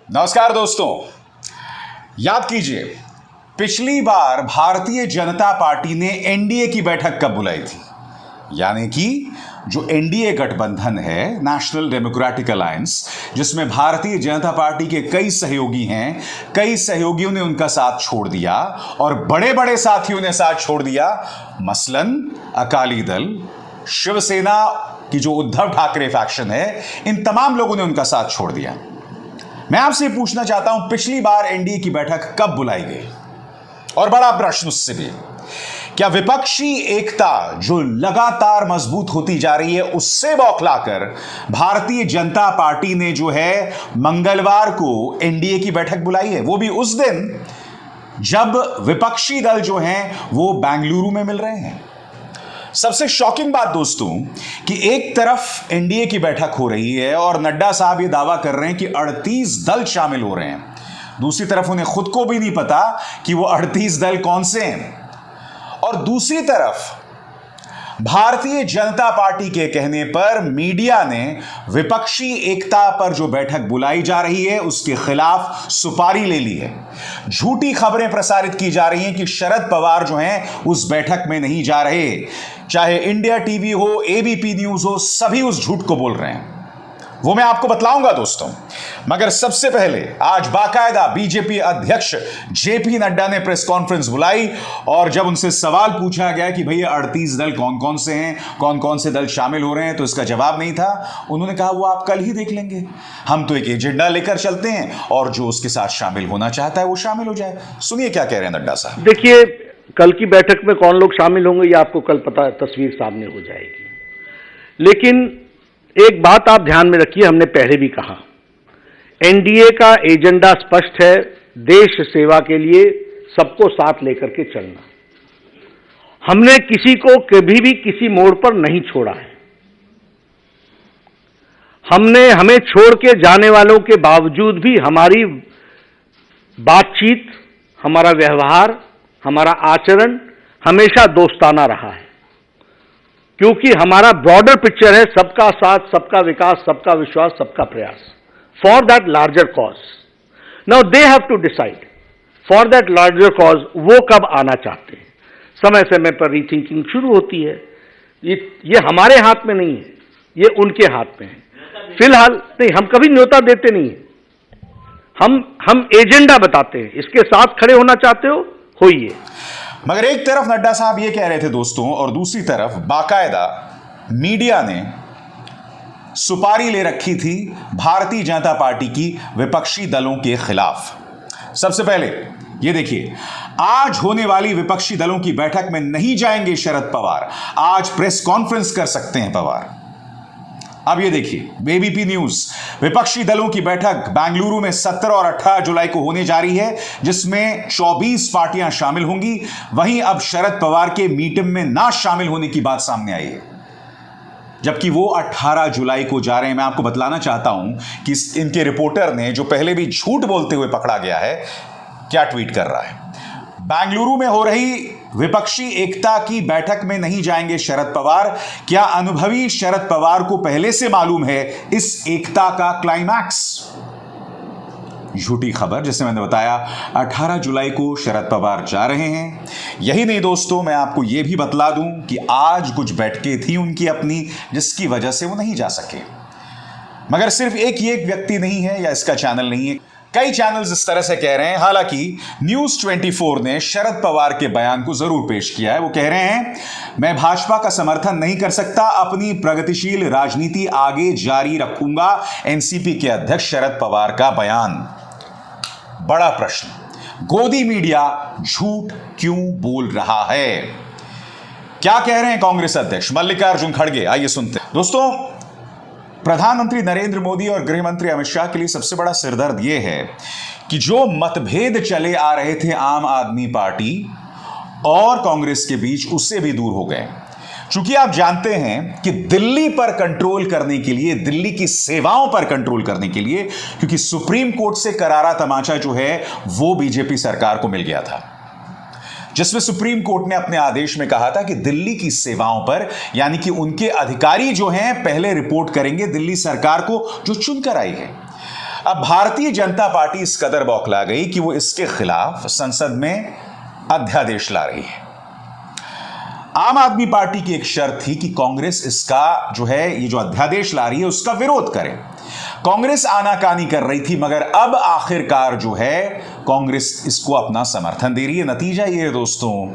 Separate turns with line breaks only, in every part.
नमस्कार दोस्तों, याद कीजिए पिछली बार भारतीय जनता पार्टी ने एनडीए की बैठक कब बुलाई थी। यानी कि जो एनडीए गठबंधन है, नेशनल डेमोक्रेटिक अलायंस, जिसमें भारतीय जनता पार्टी के कई सहयोगी हैं, कई सहयोगियों ने उनका साथ छोड़ दिया और बड़े बड़े साथियों ने साथ छोड़ दिया। मसलन अकाली दल, शिवसेना की जो उद्धव ठाकरे फैक्शन है, इन तमाम लोगों ने उनका साथ छोड़ दिया। मैं आपसे पूछना चाहता हूं, पिछली बार एनडीए की बैठक कब बुलाई गई? और बड़ा प्रश्न उससे भी, क्या विपक्षी एकता जो लगातार मजबूत होती जा रही है उससे बौखलाकर भारतीय जनता पार्टी ने जो है मंगलवार को एनडीए की बैठक बुलाई है, वो भी उस दिन जब विपक्षी दल जो हैं वो बेंगलुरु में मिल रहे हैं। सबसे शॉकिंग बात दोस्तों कि एक तरफ एनडीए की बैठक हो रही है और नड्डा साहब ये दावा कर रहे हैं कि 38 दल शामिल हो रहे हैं। दूसरी तरफ उन्हें खुद को भी नहीं पता कि वो 38 दल कौन से हैं। और दूसरी तरफ भारतीय जनता पार्टी के कहने पर मीडिया ने विपक्षी एकता पर जो बैठक बुलाई जा रही है उसके खिलाफ सुपारी ले ली है। झूठी खबरें प्रसारित की जा रही हैं कि शरद पवार जो हैं उस बैठक में नहीं जा रहे। चाहे इंडिया टीवी हो, एबीपी न्यूज हो, सभी उस झूठ को बोल रहे हैं। वो मैं आपको बतलाऊंगा दोस्तों, मगर सबसे पहले आज बाकायदा बीजेपी अध्यक्ष जेपी नड्डा ने प्रेस कॉन्फ्रेंस बुलाई और जब उनसे सवाल पूछा गया कि भैया 38 दल कौन कौन से हैं, कौन कौन से दल शामिल हो रहे हैं, तो इसका जवाब नहीं था। उन्होंने कहा वो आप कल ही देख लेंगे, हम तो एक एजेंडा लेकर चलते हैं और जो उसके साथ शामिल होना चाहता है वो शामिल हो जाए। सुनिए क्या कह रहे हैं नड्डा साहब।
देखिए, कल की बैठक में कौन लोग शामिल होंगे ये आपको कल पता, तस्वीर सामने हो जाएगी। लेकिन एक बात आप ध्यान में रखिए, हमने पहले भी कहा एनडीए का एजेंडा स्पष्ट है, देश सेवा के लिए सबको साथ लेकर के चलना। हमने किसी को कभी भी किसी मोड़ पर नहीं छोड़ा है। हमने हमें छोड़ के जाने वालों के बावजूद भी हमारी बातचीत, हमारा व्यवहार, हमारा आचरण हमेशा दोस्ताना रहा है, क्योंकि हमारा ब्रॉडर पिक्चर है सबका साथ, सबका विकास, सबका विश्वास, सबका प्रयास, for that larger cause. Now they have to decide for that larger cause वो कब आना चाहते हैं। समय समय पर रीथिंकिंग शुरू होती है। ये हमारे हाथ में नहीं है, ये उनके हाथ में है। फिलहाल नहीं, हम कभी न्योता देते नहीं है, हम एजेंडा बताते हैं। इसके साथ खड़े होना चाहते हो, होइए।
मगर एक तरफ नड्डा साहब ये कह रहे थे दोस्तों, और दूसरी तरफ बाकायदा मीडिया ने सुपारी ले रखी थी भारतीय जनता पार्टी की विपक्षी दलों के खिलाफ। सबसे पहले ये देखिए, आज होने वाली विपक्षी दलों की बैठक में नहीं जाएंगे शरद पवार, आज प्रेस कॉन्फ्रेंस कर सकते हैं पवार। अब ये देखिए एबीपी न्यूज, विपक्षी दलों की बैठक बेंगलुरु में 17 और 18 जुलाई को होने जा रही है, जिसमें 24 पार्टियां शामिल होंगी। वहीं अब शरद पवार के मीटिंग में ना शामिल होने की बात सामने आई है, जबकि वो 18 जुलाई को जा रहे हैं। मैं आपको बतलाना चाहता हूं कि इनके रिपोर्टर ने, जो पहले भी झूठ बोलते हुए पकड़ा गया है, क्या ट्वीट कर रहा है। बेंगलुरु में हो रही विपक्षी एकता की बैठक में नहीं जाएंगे शरद पवार। क्या अनुभवी शरद पवार को पहले से मालूम है इस एकता का क्लाइमैक्स? झूठी खबर, जैसे मैंने बताया 18 जुलाई को शरद पवार जा रहे हैं। यही नहीं दोस्तों, मैं आपको यह भी बतला दूं कि आज कुछ बैठकें थी उनकी अपनी, जिसकी वजह से वो नहीं जा सके। मगर सिर्फ एक ही एक व्यक्ति नहीं है या इसका चैनल नहीं है, कई चैनल्स इस तरह से कह रहे हैं। हालांकि न्यूज 24 ने शरद पवार के बयान को जरूर पेश किया है। वो कह रहे हैं, मैं भाजपा का समर्थन नहीं कर सकता, अपनी प्रगतिशील राजनीति आगे जारी रखूंगा। एनसीपी के अध्यक्ष शरद पवार का बयान। बड़ा प्रश्न, गोदी मीडिया झूठ क्यों बोल रहा है? क्या कह रहे हैं कांग्रेस अध्यक्ष मल्लिकार्जुन खड़गे? आइए सुनते हैं। दोस्तों, प्रधानमंत्री नरेंद्र मोदी और गृह मंत्री अमित शाह के लिए सबसे बड़ा सिरदर्द यह है कि जो मतभेद चले आ रहे थे आम आदमी पार्टी और कांग्रेस के बीच, उससे भी दूर हो गए। चूंकि आप जानते हैं कि दिल्ली पर कंट्रोल करने के लिए, दिल्ली की सेवाओं पर कंट्रोल करने के लिए, क्योंकि सुप्रीम कोर्ट से करारा तमाचा जो है वो बीजेपी सरकार को मिल गया था, जिसमें सुप्रीम कोर्ट ने अपने आदेश में कहा था कि दिल्ली की सेवाओं पर, यानी कि उनके अधिकारी जो हैं पहले रिपोर्ट करेंगे दिल्ली सरकार को जो चुनकर आई है। अब भारतीय जनता पार्टी इस कदर बौखला गई कि वो इसके खिलाफ संसद में अध्यादेश ला रही है। आम आदमी पार्टी की एक शर्त थी कि कांग्रेस इसका जो है ये जो अध्यादेश ला रही है उसका विरोध करे। कांग्रेस आनाकानी कर रही थी, मगर अब आखिरकार जो है कांग्रेस इसको अपना समर्थन दे रही है। नतीजा ये है दोस्तों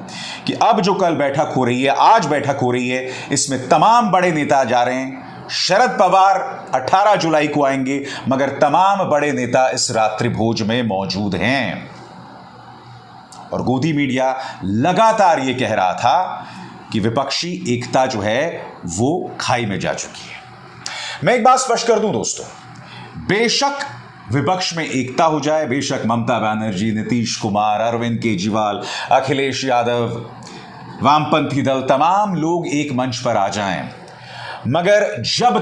कि अब जो कल बैठक हो रही है, आज बैठक हो रही है, इसमें तमाम बड़े नेता जा रहे हैं। शरद पवार 18 जुलाई को आएंगे, मगर तमाम बड़े नेता इस रात्रि भोज में मौजूद हैं। और गोदी मीडिया लगातार यह कह रहा था कि विपक्षी एकता जो है वो खाई में जा चुकी है। मैं एक बात स्पष्ट कर दूं दोस्तों, बेशक विपक्ष में एकता हो जाए, बेशक ममता बनर्जी, नीतीश कुमार, अरविंद केजरीवाल, अखिलेश यादव, वामपंथी दल, तमाम लोग एक मंच पर आ जाएं, मगर जब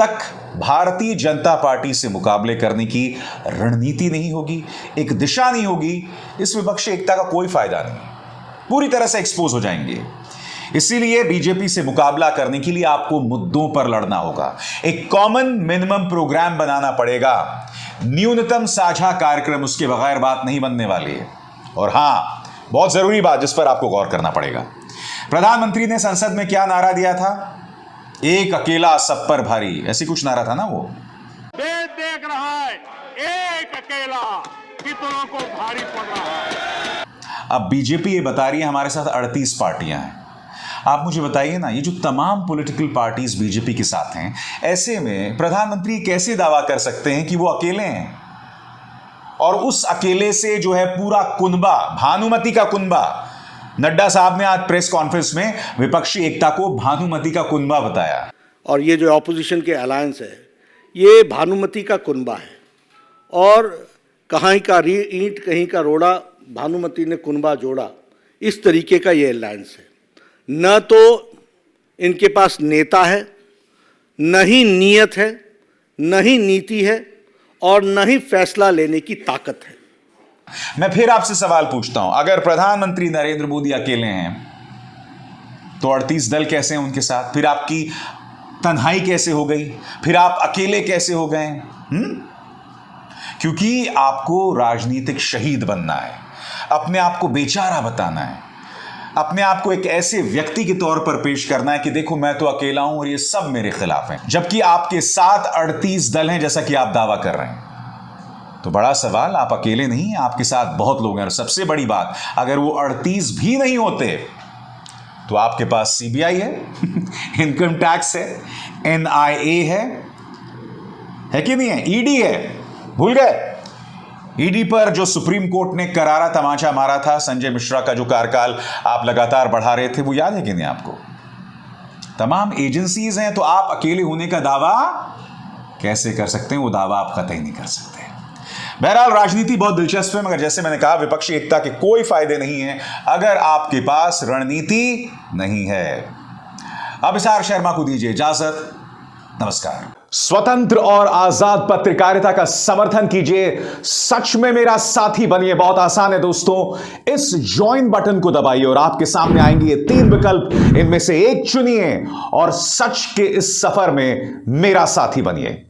तक भारतीय जनता पार्टी से मुकाबले करने की रणनीति नहीं होगी, एक दिशा नहीं होगी, इस विपक्षी एकता का कोई फायदा नहीं, पूरी तरह से एक्सपोज हो जाएंगे। इसीलिए बीजेपी से मुकाबला करने के लिए आपको मुद्दों पर लड़ना होगा, एक कॉमन मिनिमम प्रोग्राम बनाना पड़ेगा, न्यूनतम साझा कार्यक्रम, उसके बगैर बात नहीं बनने वाली है। और हां, बहुत जरूरी बात जिस पर आपको गौर करना पड़ेगा, प्रधानमंत्री ने संसद में क्या नारा दिया था? एक अकेला सब पर भारी, ऐसी कुछ नारा था ना वो।
देश देख रहा है एक अकेला कितनों को भारी पड़ रहा है।
अब बीजेपी ये बता रही है हमारे साथ 38 पार्टियां हैं। आप मुझे बताइए ना, ये जो तमाम पॉलिटिकल पार्टीज बीजेपी के साथ हैं, ऐसे में प्रधानमंत्री कैसे दावा कर सकते हैं कि वो अकेले हैं? और उस अकेले से जो है पूरा कुनबा, भानुमति का कुनबा, नड्डा साहब ने आज प्रेस कॉन्फ्रेंस में विपक्षी एकता को भानुमति का कुनबा बताया।
और ये जो ऑपोजिशन के अलायंस है ये भानुमति का कुनबा है, और कहीं का ईंट कहीं का रोड़ा, भानुमति ने कुनबा जोड़ा, इस तरीके का ये अलायंस है। न तो इनके पास नेता है, न ही नीयत है, न ही नीति है, और न ही फैसला लेने की ताकत है।
मैं फिर आपसे सवाल पूछता हूं, अगर प्रधानमंत्री नरेंद्र मोदी अकेले हैं तो 38 दल कैसे हैं उनके साथ? फिर आपकी तन्हाई कैसे हो गई? फिर आप अकेले कैसे हो गए? क्योंकि आपको राजनीतिक शहीद बनना है, अपने आप को बेचारा बताना है, अपने आप को एक ऐसे व्यक्ति के तौर पर पेश करना है कि देखो मैं तो अकेला हूं और ये सब मेरे खिलाफ हैं, जबकि आपके साथ 38 दल हैं जैसा कि आप दावा कर रहे हैं। तो बड़ा सवाल, आप अकेले नहीं, आपके साथ बहुत लोग हैं। और सबसे बड़ी बात, अगर वो 38 भी नहीं होते तो आपके पास सीबीआई है, इनकम टैक्स है, एनआईए है कि नहीं है, ईडी है, भूल गए? ईडी पर जो सुप्रीम कोर्ट ने करारा तमाचा मारा था, संजय मिश्रा का जो कार्यकाल आप लगातार बढ़ा रहे थे, वो याद है कि नहीं आपको? तमाम एजेंसीज हैं, तो आप अकेले होने का दावा कैसे कर सकते हैं? वो दावा आप कतई नहीं कर सकते। बहरहाल राजनीति बहुत दिलचस्प है, मगर जैसे मैंने कहा, विपक्षी एकता के कोई फायदे नहीं है अगर आपके पास रणनीति नहीं है। अब इसार शर्मा को दीजिए इजाजत। नमस्कार। स्वतंत्र और आजाद पत्रकारिता का समर्थन कीजिए, सच में मेरा साथी बनिए। बहुत आसान है दोस्तों, इस ज्वाइन बटन को दबाइए और आपके सामने आएंगे ये 3 विकल्प, इनमें से एक चुनिए और सच के इस सफर में मेरा साथी बनिए।